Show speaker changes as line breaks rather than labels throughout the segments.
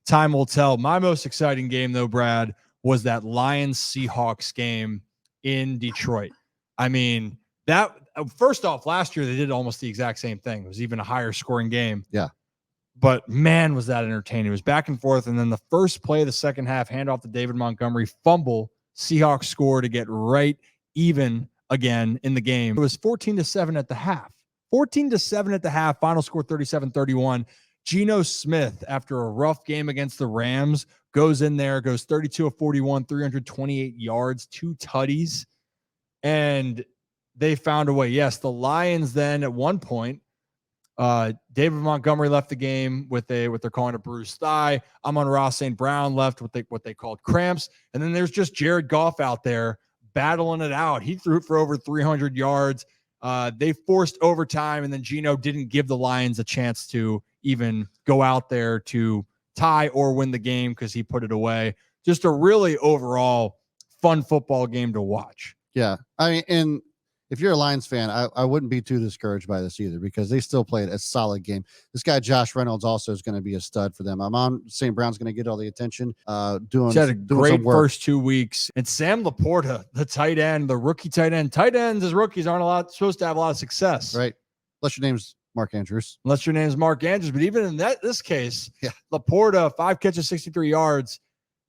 time will tell. My most exciting game, though, Brad, was that Lions-Seahawks game in Detroit. I mean, that first off, last year they did almost the exact same thing. It was even a higher scoring game.
Yeah.
But man, was that entertaining. It was back and forth. And then the first play of the second half, handoff to David Montgomery, fumble, Seahawks score to get right even again in the game. It was 14-7 at the half. 14-7 at the half, final score 37-31. Geno Smith, after a rough game against the Rams, goes in there, goes 32 of 41, 328 yards, 2 tutties. And they found a way. Yes, the Lions then at one point, David Montgomery left the game with what they're calling a bruised thigh. Amon-Ra St. Brown left with what they called cramps. And then there's just Jared Goff out there battling it out. He threw it for over 300 yards. They forced overtime, and then Geno didn't give the Lions a chance to even go out there to tie or win the game because he put it away. Just a really overall fun football game to watch.
Yeah. I mean, and if you're a Lions fan, I wouldn't be too discouraged by this either because they still played a solid game. This guy, Josh Reynolds, also is going to be a stud for them. Amon St. Brown's going to get all the attention. He's
had a great first 2 weeks. And Sam Laporta, the tight end, the rookie tight end. Tight ends as rookies aren't supposed to have a lot of success.
Right. Unless your name's Mark Andrews.
But even in this case, Laporta, 5 catches, 63 yards.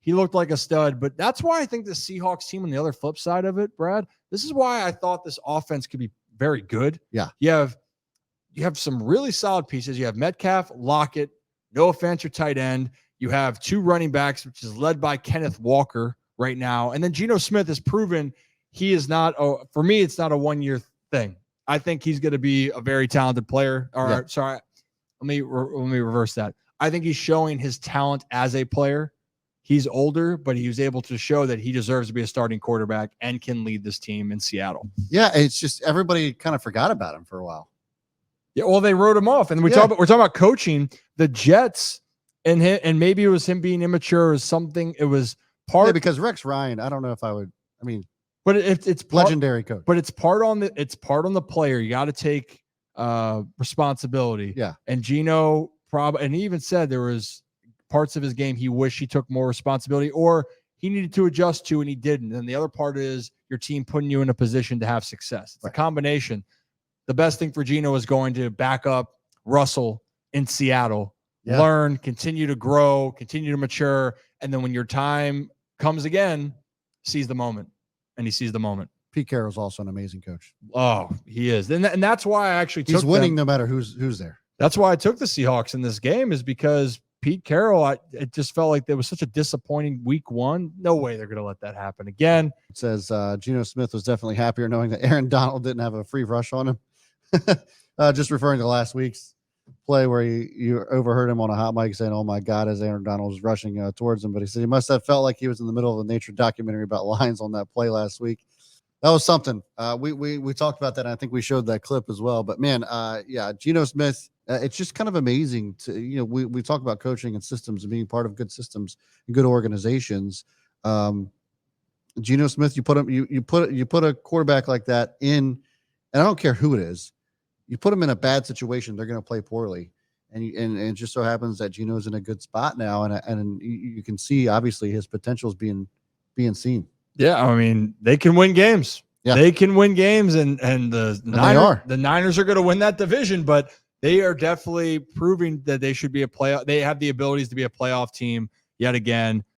He looked like a stud, but that's why I think the Seahawks team on the other flip side of it, Brad, this is why I thought this offense could be very good.
Yeah.
You have some really solid pieces. You have Metcalf, Lockett, Noah Fant, your tight end. You have 2 running backs, which is led by Kenneth Walker right now. And then Geno Smith has proven he is not, for me, it's not a 1-year thing. I think he's going to be a very talented player. Sorry, let me reverse that. I think he's showing his talent as a player. He's older, but he was able to show that he deserves to be a starting quarterback and can lead this team in Seattle.
Yeah, it's just everybody kind of forgot about him for a while.
Yeah, well, they wrote him off, and we're talking about coaching. The Jets and him, and maybe it was him being immature or something. It was part
because Rex Ryan. I don't know if I would. I mean,
but it's
legendary coach.
But it's part on the player. You got to take responsibility.
Yeah,
and Geno and he even said there was parts of his game he wished he took more responsibility or he needed to adjust to, and he didn't. And the other part is your team putting you in a position to have success. It's a combination. The best thing for Geno is going to back up Russell in Seattle, learn, continue to grow, continue to mature. And then when your time comes again, seize the moment. And he sees the moment.
Pete Carroll's also an amazing coach.
Oh, he is. And that's why I actually
he's winning no matter who's there.
That's why I took the Seahawks in this game, is because Pete Carroll, it just felt like there was such a disappointing week 1. No way they're going to let that happen again.
It says Geno Smith was definitely happier knowing that Aaron Donald didn't have a free rush on him. Just referring to last week's play where you overheard him on a hot mic saying, "Oh my God," as Aaron Donald was rushing towards him. But he said he must have felt like he was in the middle of a nature documentary about lions on that play last week. That was something. We talked about that. And I think we showed that clip as well. But man, Geno Smith. It's just kind of amazing to, we talk about coaching and systems and being part of good systems and good organizations. Geno Smith, you put a quarterback like that in, and I don't care who it is, you put him in a bad situation, they're going to play poorly. And it just so happens that Geno's in a good spot now. And you can see, obviously, his potential is being seen.
Yeah. I mean, they can win games. Yeah. They can win games and the Niners are going to win that division, but they are definitely proving that they should be a playoff. They have the abilities to be a playoff team yet again.